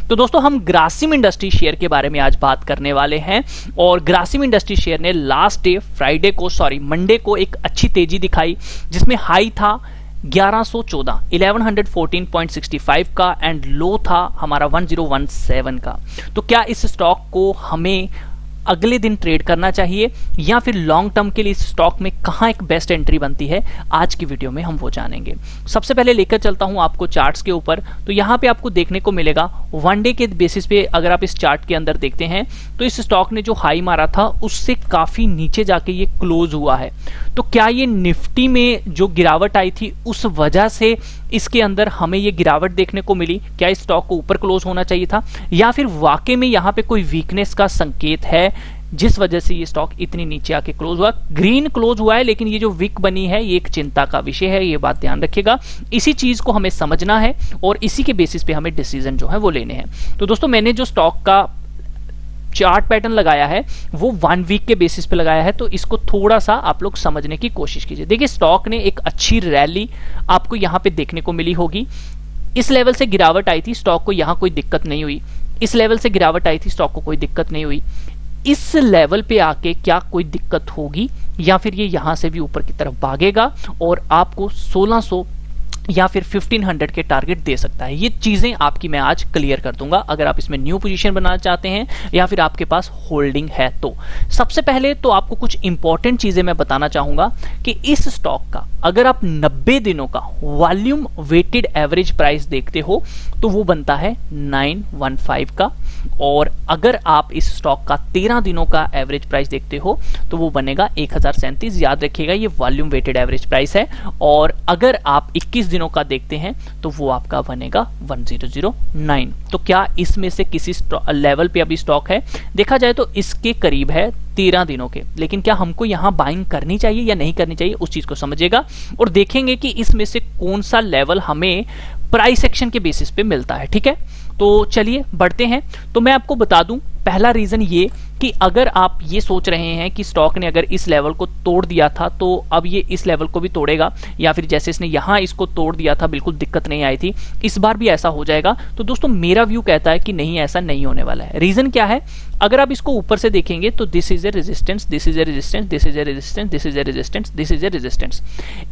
तो दोस्तों हम ग्रासिम इंडस्ट्री शेयर के बारे में आज बात करने वाले हैं और ग्रासिम इंडस्ट्री शेयर ने लास्ट डे मंडे को एक अच्छी तेजी दिखाई जिसमें हाई था 1114.65 का एंड लो था हमारा 1017 का। तो क्या इस स्टॉक को हमें अगले दिन ट्रेड करना चाहिए या फिर लॉन्ग टर्म के लिए इस स्टॉक में कहां एक बेस्ट एंट्री बनती है, आज की वीडियो में हम वो जानेंगे। सबसे पहले लेकर चलता हूं आपको चार्ट्स के ऊपर। तो यहां पे आपको देखने को मिलेगा वन डे के बेसिस पे अगर आप इस चार्ट के अंदर देखते हैं तो इस स्टॉक ने जो हाई मारा था उससे काफी नीचे जाके ये क्लोज हुआ है। तो क्या ये निफ्टी में जो गिरावट आई थी उस वजह से इसके अंदर हमें ये गिरावट देखने को मिली? क्या इस स्टॉक को ऊपर क्लोज होना चाहिए था या फिर वाकई में यहां पे कोई वीकनेस का संकेत है जिस वजह से ये स्टॉक इतनी नीचे आके क्लोज हुआ? ग्रीन क्लोज हुआ है लेकिन ये जो विक बनी है ये एक चिंता का विषय है, ये बात ध्यान रखिएगा। इसी चीज को हमें समझना है और इसी के बेसिस पे हमें डिसीजन जो है वो लेने हैं। तो दोस्तों मैंने जो स्टॉक का चार्ट पैटर्न लगाया है वो 1 वीक के बेसिस पे लगाया है, तो इसको थोड़ा सा आप लोग समझने की कोशिश कीजिए। देखिए स्टॉक ने एक अच्छी रैली आपको यहां पे देखने को मिली होगी। इस लेवल से गिरावट आई थी, स्टॉक को यहां कोई दिक्कत नहीं हुई। इस लेवल से गिरावट आई थी, स्टॉक को कोई दिक्कत नहीं हुई। इस लेवल पे आके क्या कोई दिक्कत होगी या फिर ये यहां से भी ऊपर की तरफ भागेगा और आपको 1600 या फिर 1500 के टारगेट दे सकता है? ये चीजें आपकी मैं आज क्लियर कर दूंगा अगर आप इसमें न्यू पोजीशन बनाना चाहते हैं या फिर आपके पास होल्डिंग है। तो सबसे पहले तो आपको कुछ इंपॉर्टेंट चीजें मैं बताना चाहूंगा कि इस स्टॉक का अगर आप 90 दिनों का वॉल्यूम वेटेड एवरेज प्राइस देखते हो तो वो बनता है 915 का, और अगर आप इस स्टॉक का 13 दिनों का एवरेज प्राइस देखते हो तो वो बनेगा 1037। याद रखिएगा ये वॉल्यूम वेटेड एवरेज प्राइस है। और अगर आप 21 दिनों का देखते हैं तो वो आपका बनेगा 1009। तो क्या इसमें से किसी लेवल पे अभी स्टॉक है? देखा जाए तो इसके करीब है 13 दिनों के, लेकिन क्या हमको यहां बाइंग करनी चाहिए या नहीं करनी चाहिए उस चीज को समझिएगा और देखेंगे कि इसमें से कौन सा लेवल हमें प्राइस एक्शन के बेसिस पे मिलता है। ठीक है, तो चलिए बढ़ते हैं। तो मैं आपको बता दूं पहला रीजन ये कि अगर आप ये सोच रहे हैं कि स्टॉक ने अगर इस लेवल को तोड़ दिया था तो अब ये इस लेवल को भी तोड़ेगा, या फिर जैसे इसने यहां इसको तोड़ दिया था बिल्कुल दिक्कत नहीं आई थी, इस बार भी ऐसा हो जाएगा, तो दोस्तों मेरा व्यू कहता है कि नहीं, ऐसा नहीं होने वाला है। रीजन क्या है? अगर आप इसको ऊपर से देखेंगे तो this is a resistance, this is a resistance, this is a resistance, this is a resistance, this is a resistance.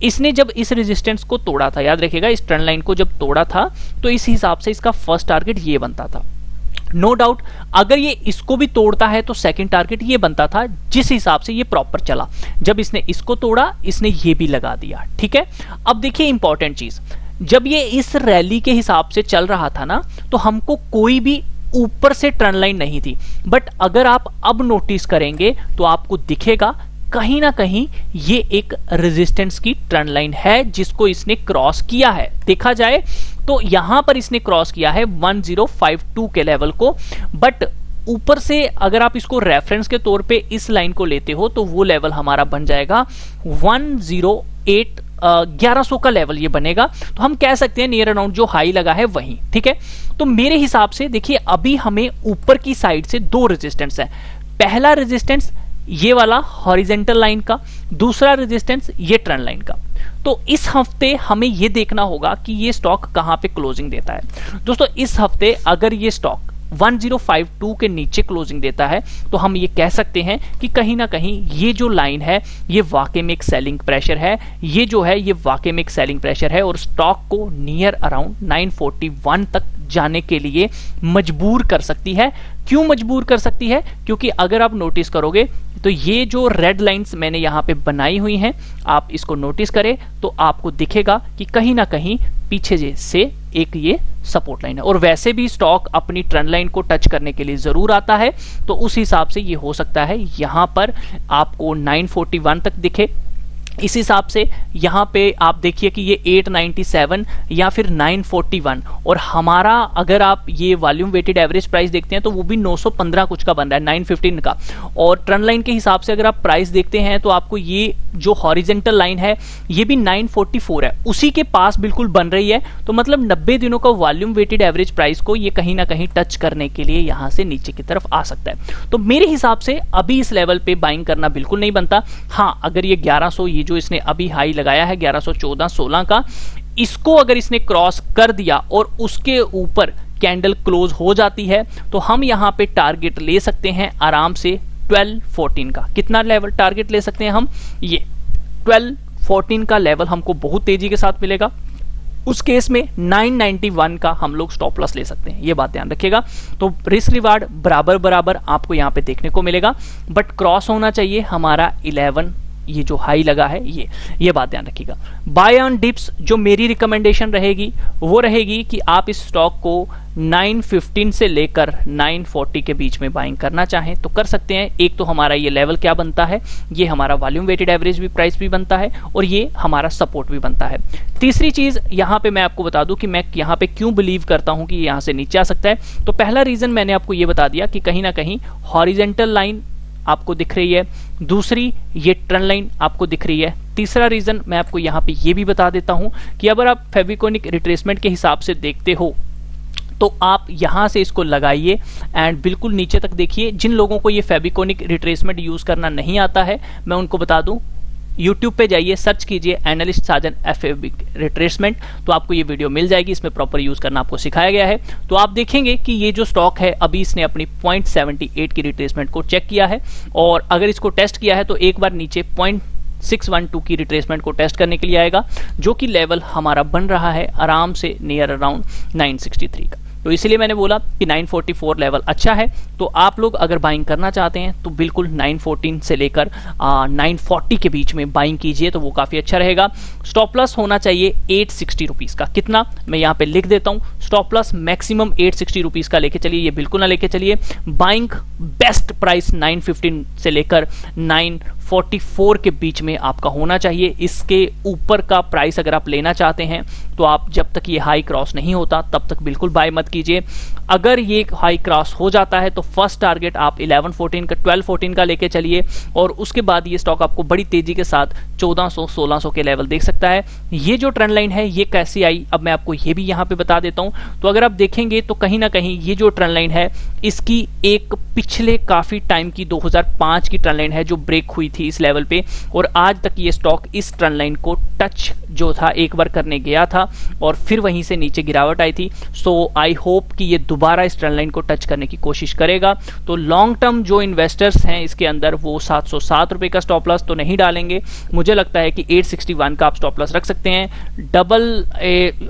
इसने जब इस रेजिस्टेंस को तोड़ा था, याद रखिएगा इस ट्रेंड लाइन को जब तोड़ा था तो इस हिसाब से इसका फर्स्ट टारगेट ये बनता था। नो डाउट अगर ये इसको भी तोड़ता है तो सेकंड टारगेट ये बनता था, जिस हिसाब से ये प्रॉपर चला। जब इसने इसको तोड़ा इसने ये भी लगा दिया। ठीक है, अब देखिए इंपॉर्टेंट चीज, जब ये इस रैली के हिसाब से चल रहा था ना तो हमको कोई भी ऊपर से ट्रेंड लाइन नहीं थी, बट अगर आप अब नोटिस करेंगे तो आपको दिखेगा कहीं ना कहीं ये एक रेजिस्टेंस की ट्रेंड लाइन है जिसको इसने क्रॉस किया है। देखा जाए तो यहां पर इसने क्रॉस किया है 1052 के लेवल को, बट ऊपर से अगर आप इसको रेफरेंस के तौर पे इस लाइन को लेते हो तो वो लेवल हमारा बन जाएगा 1100 का लेवल ये बनेगा। तो हम कह सकते हैं नियर अराउंड जो हाई लगा है वहीं। ठीक है, तो मेरे हिसाब से देखिए अभी हमें ऊपर की साइड से दो रेजिस्टेंस है। पहला रेजिस्टेंस ये वाला हॉरिजेंटल लाइन का, दूसरा रेजिस्टेंस ये ट्रेंड लाइन का। तो इस हफ्ते हमें ये देखना होगा कि ये स्टॉक कहां पे क्लोजिंग देता है। दोस्तों इस हफ्ते अगर ये स्टॉक 1052 के नीचे क्लोजिंग देता है तो हम ये कह सकते हैं कि कहीं ना कहीं ये जो लाइन है ये वाकई में एक सेलिंग प्रेशर है, ये जो है ये वाकई में एक सेलिंग प्रेशर है और स्टॉक को नियर अराउंड 941 तक जाने के लिए मजबूर कर सकती है। क्यों मजबूर कर सकती है? क्योंकि अगर आप नोटिस करोगे तो ये जो रेड लाइंस मैंने यहां पे बनाई हुई हैं, आप इसको नोटिस करें तो आपको दिखेगा कि कहीं ना कहीं पीछे से एक ये सपोर्ट लाइन है, और वैसे भी स्टॉक अपनी ट्रेंड लाइन को टच करने के लिए जरूर आता है। तो उस हिसाब से ये हो सकता है यहां पर आपको 941 तक दिखे। इस हिसाब से यहाँ पे आप देखिए कि ये 897 या फिर 941, और हमारा अगर आप ये वॉल्यूम वेटेड एवरेज प्राइस देखते हैं तो वो भी 915 कुछ का बन रहा है, 915 का। और ट्रेंड लाइन के हिसाब से अगर आप प्राइस देखते हैं तो आपको ये जो हॉरिजेंटल लाइन है ये भी 944 है, उसी के पास बिल्कुल बन रही है। तो मतलब 90 दिनों का वॉल्यूम वेटेड एवरेज प्राइस को ये कहीं ना कहीं टच करने के लिए यहाँ से नीचे की तरफ आ सकता है। तो मेरे हिसाब से अभी इस लेवल पे बाइंग करना बिल्कुल नहीं बनता। हाँ, अगर ये 1100 ये जो इसने अभी हाई लगाया है 1114-16 का, इसको अगर इसने क्रॉस कर दिया और उसके ऊपर कैंडल क्लोज हो जाती है तो हम यहाँ पे टारगेट ले सकते हैं आराम से 12-14 का। कितना लेवल टारगेट ले सकते हैं हम? ये 12-14 का लेवल हमको बहुत तेजी के साथ मिलेगा। उस केस में 991 का हम लोग स्टॉप लॉस ले सकते हैं, ये बात ध्यान रखिएगा। तो रिस्क रिवार्ड बराबर बराबर आपको यहाँ पे देखने को मिलेगा, बट क्रॉस होना चाहिए हमारा 11, ये जो हाई लगा है ये बात ध्यान रखिएगा। बाय ऑन डिप्स जो मेरी रिकमेंडेशन रहेगी वो रहेगी कि आप इस स्टॉक को 915 से लेकर 940 के बीच में बाइंग करना चाहें तो कर सकते हैं। एक तो हमारा ये लेवल क्या बनता है, ये हमारा वॉल्यूम वेटेड एवरेज भी प्राइस भी बनता है और ये हमारा सपोर्ट भी बनता है। तीसरी चीज यहाँ पे मैं आपको बता दूं कि मैं यहाँ पे क्यों बिलीव करता हूं कि यहाँ से नीचे आ सकता है। तो पहला रीजन मैंने आपको ये बता दिया कि कहीं ना कहीं हॉरिजेंटल लाइन आपको दिख रही है, दूसरी ये ट्रेंड लाइन आपको दिख रही है। तीसरा रीजन मैं आपको यहाँ पे ये भी बता देता हूं कि अगर आप फेविकोनिक रिट्रेसमेंट के हिसाब से देखते हो तो आप यहां से इसको लगाइए एंड बिल्कुल नीचे तक देखिए। जिन लोगों को ये फेविकोनिक रिट्रेसमेंट यूज करना नहीं आता है मैं उनको बता दूं, YouTube पे जाइए, सर्च कीजिए एनालिस्ट साजन FAB रिट्रेसमेंट, तो आपको ये वीडियो मिल जाएगी। इसमें प्रॉपर यूज करना आपको सिखाया गया है। तो आप देखेंगे कि ये जो स्टॉक है अभी इसने अपनी 0.78 की रिट्रेसमेंट को चेक किया है और अगर इसको टेस्ट किया है तो एक बार नीचे 0.612 की रिट्रेसमेंट को टेस्ट करने के लिए आएगा, जो कि लेवल हमारा बन रहा है आराम से नियर अराउंड 963 का। तो इसीलिए मैंने बोला कि 944 लेवल अच्छा है। तो आप लोग अगर बाइंग करना चाहते हैं तो बिल्कुल 914 से लेकर 940 के बीच में बाइंग कीजिए, तो वो काफ़ी अच्छा रहेगा। स्टॉप लॉस होना चाहिए 860 रुपीज़ का। कितना मैं यहाँ पे लिख देता हूँ, स्टॉप लॉस मैक्सिमम 860 रुपीज़ का लेके चलिए, ये बिल्कुल ना लेके चलिए। बाइंग बेस्ट प्राइस 915 से लेकर 944 के बीच में आपका होना चाहिए। इसके ऊपर का प्राइस अगर आप लेना चाहते हैं तो आप जब तक ये हाई क्रॉस नहीं होता तब तक बिल्कुल बाय मत कीजिए। अगर ये हाई क्रॉस हो जाता है तो फर्स्ट टारगेट आप 11-14 का 12-14 का लेके चलिए और उसके बाद ये स्टॉक आपको बड़ी तेजी के साथ 1400-1600 के लेवल देख सकता है। ये जो ट्रेंड लाइन है ये कैसी आई अब मैं आपको ये भी यहाँ पे बता देता हूँ। तो अगर आप देखेंगे तो कहीं ना कहीं ये जो ट्रेंड लाइन है इसकी एक पिछले काफी टाइम की 2005 की ट्रेंड लाइन है जो ब्रेक हुई थी इस लेवल पे, और आज तक ये स्टॉक इस ट्रेंड लाइन को टच जो था एक बार करने गया था और फिर वहीं से नीचे गिरावट आई थी। सो आई होप कि ये दोबारा इस ट्रेंड लाइन को टच करने की कोशिश करेगा। तो लॉन्ग टर्म जो इन्वेस्टर्स हैं इसके अंदर वो 707 रुपए का स्टॉप लॉस तो नहीं डालेंगे। मुझे लगता है कि 861 का आप स्टॉप लॉस रख सकते हैं। डबल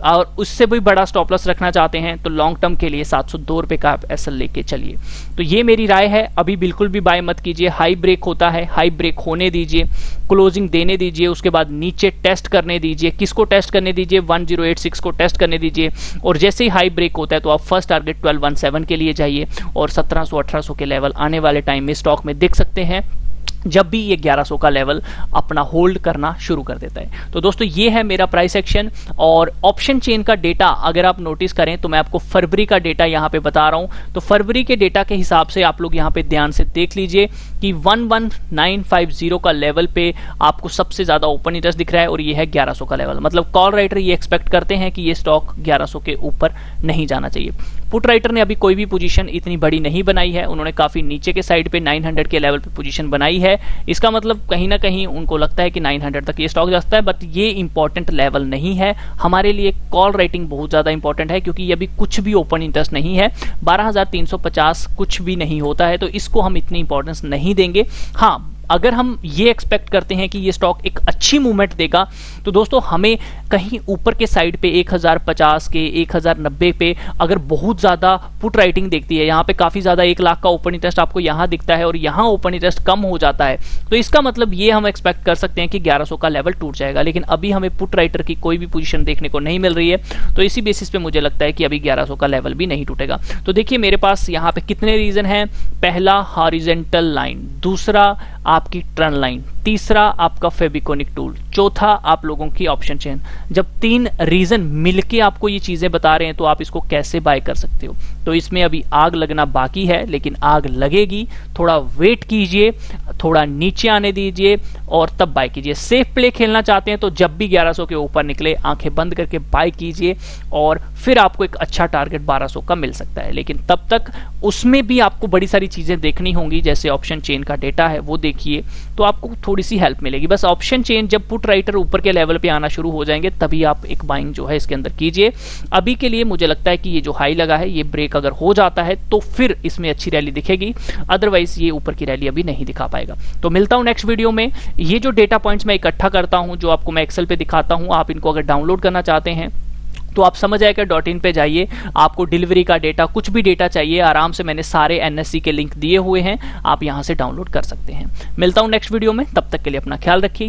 और उससे भी बड़ा स्टॉप लॉस रखना चाहते हैं तो लॉन्ग टर्म के लिए 702 रुपए का आप एसएल लेके चलिए। तो ये मेरी राय है। अभी बिल्कुल भी बाय मत कीजिए। हाई ब्रेक होता है, हाई ब्रेक होने दीजिए, क्लोजिंग देने दीजिए, उसके बाद नीचे टेस्ट करने दीजिए। किसको टेस्ट करने दीजिए? 1086 को टेस्ट करने दीजिए और जैसे ही हाई ब्रेक होता है तो आप फर्स्ट टारगेट 1217 के लिए जाइए और 1700-1800 के लेवल आने वाले टाइम में स्टॉक में देख सकते हैं जब भी ये 1100 का लेवल अपना होल्ड करना शुरू कर देता है। तो दोस्तों ये है मेरा प्राइस एक्शन। और ऑप्शन चेन का डेटा अगर आप नोटिस करें तो मैं आपको फरवरी का डेटा यहाँ पे बता रहा हूँ। तो फरवरी के डेटा के हिसाब से आप लोग यहाँ पे ध्यान से देख लीजिए कि 11950 का लेवल पे आपको सबसे ज्यादा ओपन इंटरेस्ट दिख रहा है और ये है 1100 का लेवल। मतलब कॉल राइटर ये एक्सपेक्ट करते हैं कि ये स्टॉक 1100 के ऊपर नहीं जाना चाहिए। पुट राइटर ने अभी कोई भी पोजीशन इतनी बड़ी नहीं बनाई है, उन्होंने काफी नीचे के साइड पे 900 के लेवल पे पोजीशन बनाई है। इसका मतलब कहीं ना कहीं उनको लगता है कि 900 तक ये स्टॉक जा सकता है, बट ये इंपॉर्टेंट लेवल नहीं है हमारे लिए। कॉल राइटिंग बहुत ज्यादा इंपॉर्टेंट है क्योंकि ये अभी कुछ भी ओपन इंटरेस्ट नहीं है। 12350 कुछ भी नहीं होता है तो इसको हम इतनी इंपॉर्टेंस नहीं देंगे। हाँ, अगर हम ये एक्सपेक्ट करते हैं कि ये स्टॉक एक अच्छी मूवमेंट देगा तो दोस्तों हमें कहीं ऊपर के साइड पे 1050 के 1090 पे अगर बहुत ज्यादा पुट राइटिंग देखती है, यहाँ पे काफी ज्यादा 1 लाख का ओपन इंटरेस्ट आपको यहाँ दिखता है और यहाँ ओपन इंटरेस्ट कम हो जाता है, तो इसका मतलब ये हम एक्सपेक्ट कर सकते हैं कि 1100 का लेवल टूट जाएगा। लेकिन अभी हमें पुट राइटर की कोई भी पोजीशन देखने को नहीं मिल रही है, तो इसी बेसिस पे मुझे लगता है कि अभी 1100 का लेवल भी नहीं टूटेगा। तो देखिए मेरे पास यहाँ पे कितने रीजन हैं। पहला हॉरिजॉन्टल लाइन, दूसरा आपकी ट्रेंड लाइन, तीसरा आपका फेविकोनिक टूल, चौथा आप लोगों की ऑप्शन चेन। जब 3 रीजन मिलके आपको ये चीजें बता रहे हैं तो आप इसको कैसे बाय कर सकते हो। तो इसमें अभी आग लगना बाकी है, लेकिन आग लगेगी। थोड़ा वेट कीजिए, थोड़ा नीचे आने दीजिए और तब बाय कीजिए। सेफ प्ले खेलना चाहते हैं तो जब भी 1100 के ऊपर निकले आंखें बंद करके बाय कीजिए और फिर आपको एक अच्छा टारगेट 1200 का मिल सकता है। लेकिन तब तक उसमें भी आपको बड़ी सारी चीजें देखनी होंगी, जैसे ऑप्शन चेन का डेटा है वो देखिए, तो आपको थोड़ी सी हेल्प मिलेगी। बस ऑप्शन चेन जब पुट राइटर ऊपर के लेवल पे आना शुरू हो जाएंगे तभी आप एक बाइंग जो है इसके अंदर कीजिए। अभी के लिए मुझे लगता है कि ये जो हाई लगा है ये ब्रेक अगर हो जाता है तो फिर इसमें अच्छी रैली दिखेगी, अदरवाइज ये ऊपर की रैली अभी नहीं दिखा पाएगा। तो मिलता हूं नेक्स्ट वीडियो में। ये जो डेटा पॉइंट्स मैं इकट्ठा करता हूं, जो आपको मैं एक्सेल पे दिखाता हूं, आप इनको अगर डाउनलोड करना चाहते हैं तो आप समझ आएगा .in पे जाइए, आपको डिलीवरी का डेटा, कुछ भी डेटा चाहिए, आराम से मैंने सारे NSE के लिंक दिए हुए हैं, आप यहां से डाउनलोड कर सकते हैं। मिलता हूं नेक्स्ट वीडियो में, तब तक के लिए अपना ख्याल रखिए।